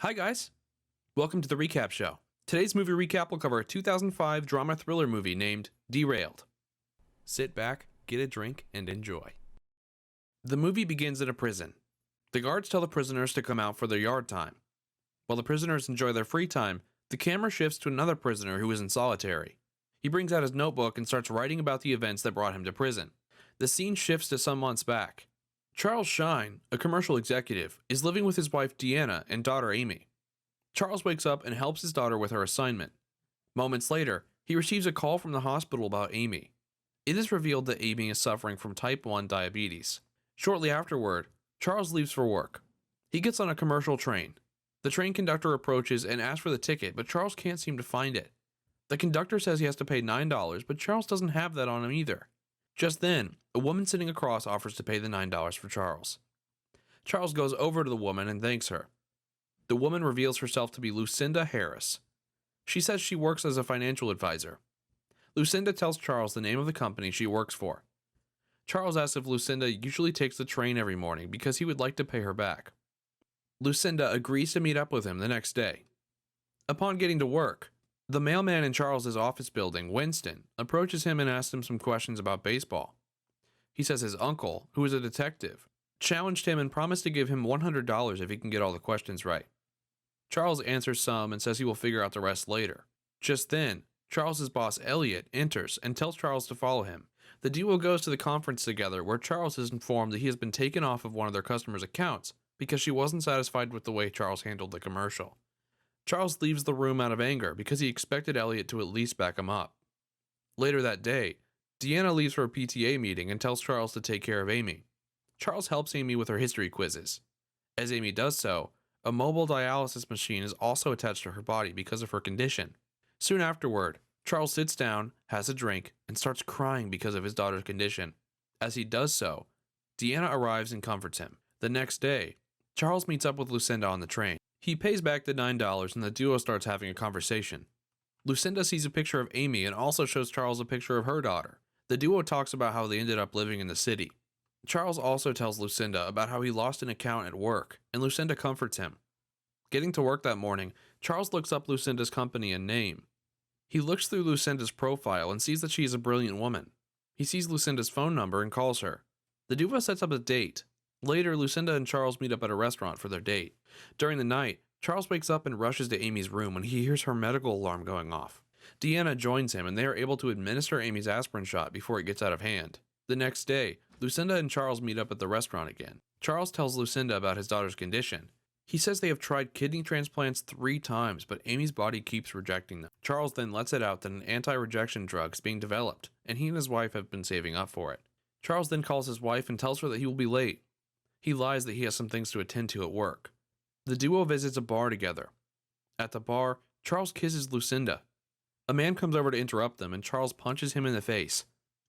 Hi guys, welcome to the Recap Show. Today's movie recap will cover a 2005 drama thriller movie named Derailed. Sit back, get a drink, and enjoy. The movie begins in a prison. The guards tell the prisoners to come out for their yard time. While the prisoners enjoy their free time, the camera shifts to another prisoner who is in solitary. He brings out his notebook and starts writing about the events that brought him to prison. The scene shifts to some months back. Charles Shine, a commercial executive, is living with his wife Deanna and daughter Amy. Charles wakes up and helps his daughter with her assignment. Moments later, he receives a call from the hospital about Amy. It is revealed that Amy is suffering from type 1 diabetes. Shortly afterward, Charles leaves for work. He gets on a commercial train. The train conductor approaches and asks for the ticket, but Charles can't seem to find it. The conductor says he has to pay $9, but Charles doesn't have that on him either. Just then, a woman sitting across offers to pay the $9 for Charles. Charles goes over to the woman and thanks her. The woman reveals herself to be Lucinda Harris. She says she works as a financial advisor. Lucinda tells Charles the name of the company she works for. Charles asks if Lucinda usually takes the train every morning because he would like to pay her back. Lucinda agrees to meet up with him the next day. Upon getting to work, the mailman in Charles's office building, Winston, approaches him and asks him some questions about baseball. He says his uncle, who is a detective, challenged him and promised to give him $100 if he can get all the questions right. Charles answers some and says he will figure out the rest later. Just then, Charles's boss Elliot enters and tells Charles to follow him. The duo goes to the conference together where Charles is informed that he has been taken off of one of their customers' accounts because she wasn't satisfied with the way Charles handled the commercial. Charles leaves the room out of anger because he expected Elliot to at least back him up. Later that day, Deanna leaves for a PTA meeting and tells Charles to take care of Amy. Charles helps Amy with her history quizzes. As Amy does so, a mobile dialysis machine is also attached to her body because of her condition. Soon afterward, Charles sits down, has a drink, and starts crying because of his daughter's condition. As he does so, Deanna arrives and comforts him. The next day, Charles meets up with Lucinda on the train. He pays back the $9 and the duo starts having a conversation. Lucinda sees a picture of Amy and also shows Charles a picture of her daughter. The duo talks about how they ended up living in the city. Charles also tells Lucinda about how he lost an account at work, and Lucinda comforts him. Getting to work that morning, Charles looks up Lucinda's company and name. He looks through Lucinda's profile and sees that she is a brilliant woman. He sees Lucinda's phone number and calls her. The duo sets up a date. Later, Lucinda and Charles meet up at a restaurant for their date. During the night, Charles wakes up and rushes to Amy's room when he hears her medical alarm going off. Deanna joins him and they are able to administer Amy's aspirin shot before it gets out of hand. The next day, Lucinda and Charles meet up at the restaurant again. Charles tells Lucinda about his daughter's condition. He says they have tried kidney transplants 3 times, but Amy's body keeps rejecting them. Charles then lets it out that an anti-rejection drug is being developed, and he and his wife have been saving up for it. Charles then calls his wife and tells her that he will be late. He lies that he has some things to attend to at work. The duo visits a bar together. At the bar, Charles kisses Lucinda. A man comes over to interrupt them, and Charles punches him in the face.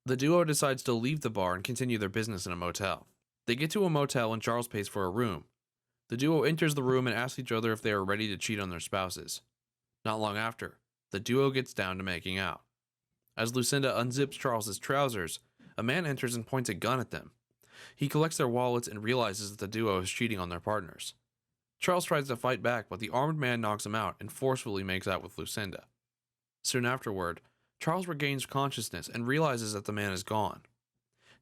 The duo decides to leave the bar and continue their business in a motel. They get to a motel and Charles pays for a room. The duo enters the room and asks each other if they are ready to cheat on their spouses. Not long after, the duo gets down to making out. As Lucinda unzips Charles's trousers, a man enters and points a gun at them. He collects their wallets and realizes that the duo is cheating on their partners. Charles tries to fight back, but the armed man knocks him out and forcefully makes out with Lucinda. Soon afterward, Charles regains consciousness and realizes that the man is gone.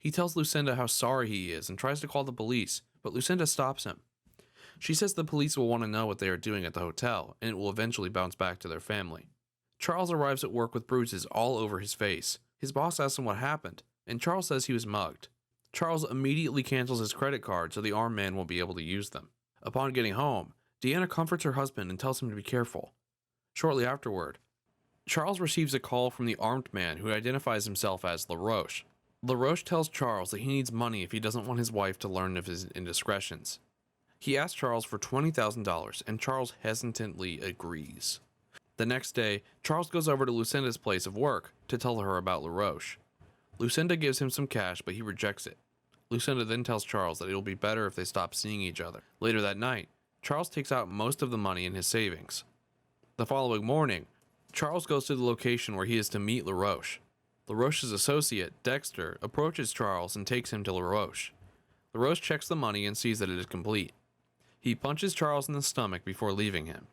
He tells Lucinda how sorry he is and tries to call the police, but Lucinda stops him. She says the police will want to know what they are doing at the hotel, and it will eventually bounce back to their family. Charles arrives at work with bruises all over his face. His boss asks him what happened, and Charles says he was mugged. Charles immediately cancels his credit card so the armed man won't be able to use them. Upon getting home, Deanna comforts her husband and tells him to be careful. Shortly afterward, Charles receives a call from the armed man who identifies himself as LaRoche. LaRoche tells Charles that he needs money if he doesn't want his wife to learn of his indiscretions. He asks Charles for $20,000 and Charles hesitantly agrees. The next day, Charles goes over to Lucinda's place of work to tell her about LaRoche. Lucinda gives him some cash, but he rejects it. Lucinda then tells Charles that it will be better if they stop seeing each other. Later that night, Charles takes out most of the money in his savings. The following morning, Charles goes to the location where he is to meet LaRoche. LaRoche's associate, Dexter, approaches Charles and takes him to LaRoche. LaRoche checks the money and sees that it is complete. He punches Charles in the stomach before leaving him.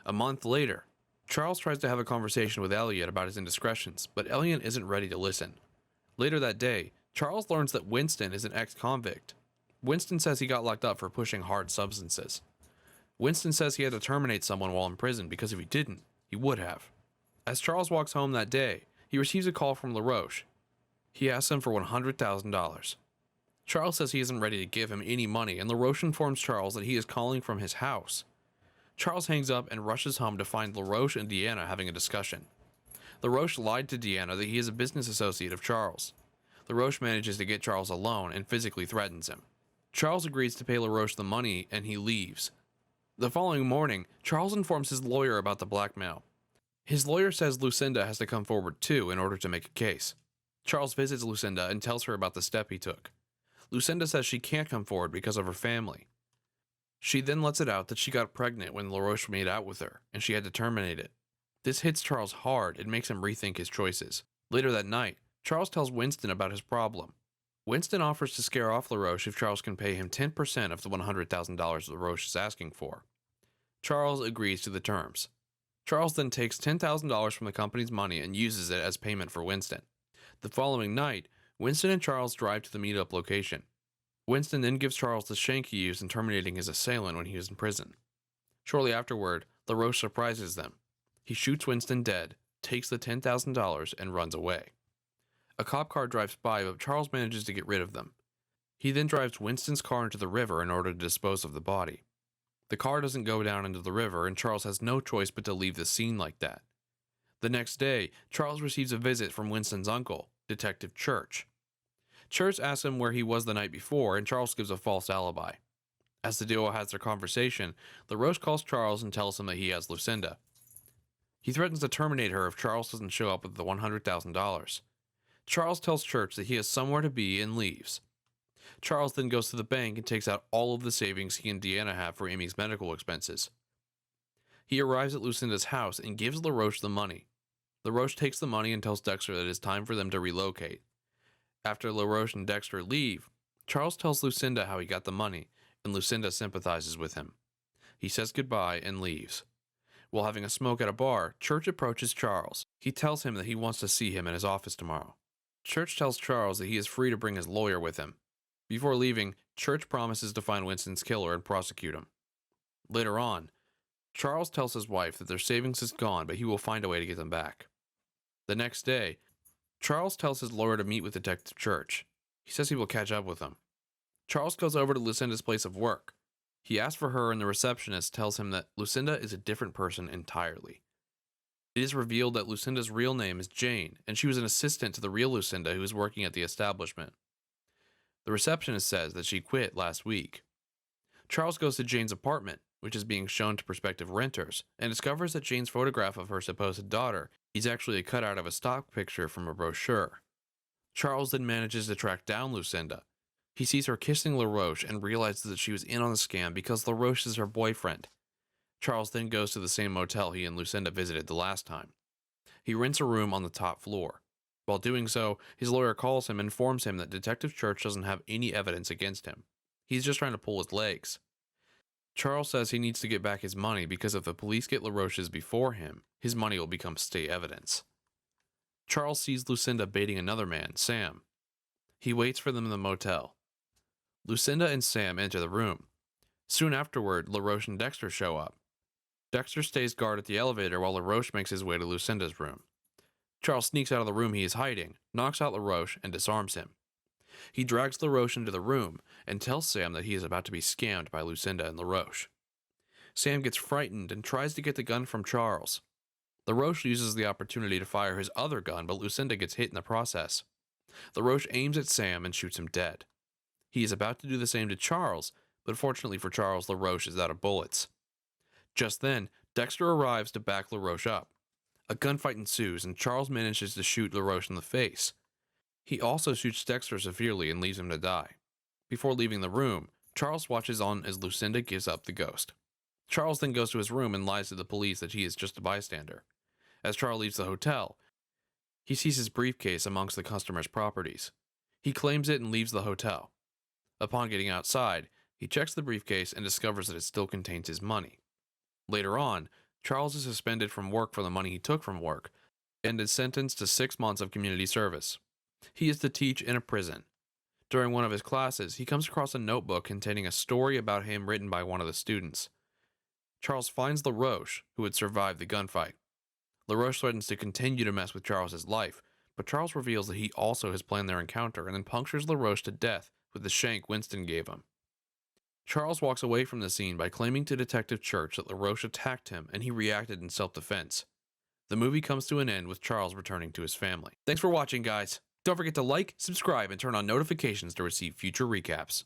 A month later, Charles tries to have a conversation with Elliot about his indiscretions, but Elliot isn't ready to listen. Later that day, Charles learns that Winston is an ex-convict. Winston says he got locked up for pushing hard substances. Winston says he had to terminate someone while in prison because if he didn't, he would have. As Charles walks home that day, he receives a call from LaRoche. He asks him for $100,000. Charles says he isn't ready to give him any money, and LaRoche informs Charles that he is calling from his house. Charles hangs up and rushes home to find LaRoche and Deanna having a discussion. LaRoche lied to Deanna that he is a business associate of Charles. LaRoche manages to get Charles alone and physically threatens him. Charles agrees to pay LaRoche the money and he leaves. The following morning, Charles informs his lawyer about the blackmail. His lawyer says Lucinda has to come forward too in order to make a case. Charles visits Lucinda and tells her about the step he took. Lucinda says she can't come forward because of her family. She then lets it out that she got pregnant when LaRoche made out with her, and she had to terminate it. This hits Charles hard and makes him rethink his choices. Later that night, Charles tells Winston about his problem. Winston offers to scare off LaRoche if Charles can pay him 10% of the $100,000 LaRoche is asking for. Charles agrees to the terms. Charles then takes $10,000 from the company's money and uses it as payment for Winston. The following night, Winston and Charles drive to the meetup location. Winston then gives Charles the shank he used in terminating his assailant when he was in prison. Shortly afterward, LaRoche surprises them. He shoots Winston dead, takes the $10,000, and runs away. A cop car drives by, but Charles manages to get rid of them. He then drives Winston's car into the river in order to dispose of the body. The car doesn't go down into the river, and Charles has no choice but to leave the scene like that. The next day, Charles receives a visit from Winston's uncle, Detective Church. Church asks him where he was the night before, and Charles gives a false alibi. As the duo has their conversation, LaRoche calls Charles and tells him that he has Lucinda. He threatens to terminate her if Charles doesn't show up with the $100,000. Charles tells Church that he has somewhere to be and leaves. Charles then goes to the bank and takes out all of the savings he and Deanna have for Amy's medical expenses. He arrives at Lucinda's house and gives LaRoche the money. LaRoche takes the money and tells Dexter that it is time for them to relocate. After LaRoche and Dexter leave, Charles tells Lucinda how he got the money, and Lucinda sympathizes with him. He says goodbye and leaves. While having a smoke at a bar, Church approaches Charles. He tells him that he wants to see him in his office tomorrow. Church tells Charles that he is free to bring his lawyer with him. Before leaving, Church promises to find Winston's killer and prosecute him. Later on, Charles tells his wife that their savings is gone, but he will find a way to get them back. The next day, Charles tells his lawyer to meet with Detective Church. He says he will catch up with him. Charles goes over to Lucinda's place of work. He asks for her, and the receptionist tells him that Lucinda is a different person entirely. It is revealed that Lucinda's real name is Jane, and she was an assistant to the real Lucinda who was working at the establishment. The receptionist says that she quit last week. Charles goes to Jane's apartment, which is being shown to prospective renters, and discovers that Jane's photograph of her supposed daughter is actually a cutout of a stock picture from a brochure. Charles then manages to track down Lucinda. He sees her kissing LaRoche and realizes that she was in on the scam because LaRoche is her boyfriend. Charles then goes to the same motel he and Lucinda visited the last time. He rents a room on the top floor. While doing so, his lawyer calls him and informs him that Detective Church doesn't have any evidence against him. He's just trying to pull his legs. Charles says he needs to get back his money because if the police get LaRoche's before him, his money will become state evidence. Charles sees Lucinda baiting another man, Sam. He waits for them in the motel. Lucinda and Sam enter the room. Soon afterward, LaRoche and Dexter show up. Dexter stays guard at the elevator while LaRoche makes his way to Lucinda's room. Charles sneaks out of the room he is hiding, knocks out LaRoche, and disarms him. He drags LaRoche into the room and tells Sam that he is about to be scammed by Lucinda and LaRoche. Sam gets frightened and tries to get the gun from Charles. LaRoche uses the opportunity to fire his other gun, but Lucinda gets hit in the process. LaRoche aims at Sam and shoots him dead. He is about to do the same to Charles, but fortunately for Charles, LaRoche is out of bullets. Just then, Dexter arrives to back LaRoche up. A gunfight ensues, and Charles manages to shoot LaRoche in the face. He also shoots Dexter severely and leaves him to die. Before leaving the room, Charles watches on as Lucinda gives up the ghost. Charles then goes to his room and lies to the police that he is just a bystander. As Charles leaves the hotel, he sees his briefcase amongst the customer's properties. He claims it and leaves the hotel. Upon getting outside, he He checks the briefcase and discovers that it still contains his money. Later on, Charles is suspended from work for the money he took from work and is sentenced to 6 months of community service. He is to teach in a prison. During one of his classes, he comes across a notebook containing a story about him written by one of the students. Charles finds LaRoche, who had survived the gunfight. LaRoche threatens to continue to mess with Charles's life, but Charles reveals that he also has planned their encounter and then punctures LaRoche to death with the shank Winston gave him. Charles walks away from the scene by claiming to Detective Church that LaRoche attacked him and he reacted in self-defense. The movie comes to an end with Charles returning to his family. Thanks for watching, guys. Don't forget to like, subscribe, and turn on notifications to receive future recaps.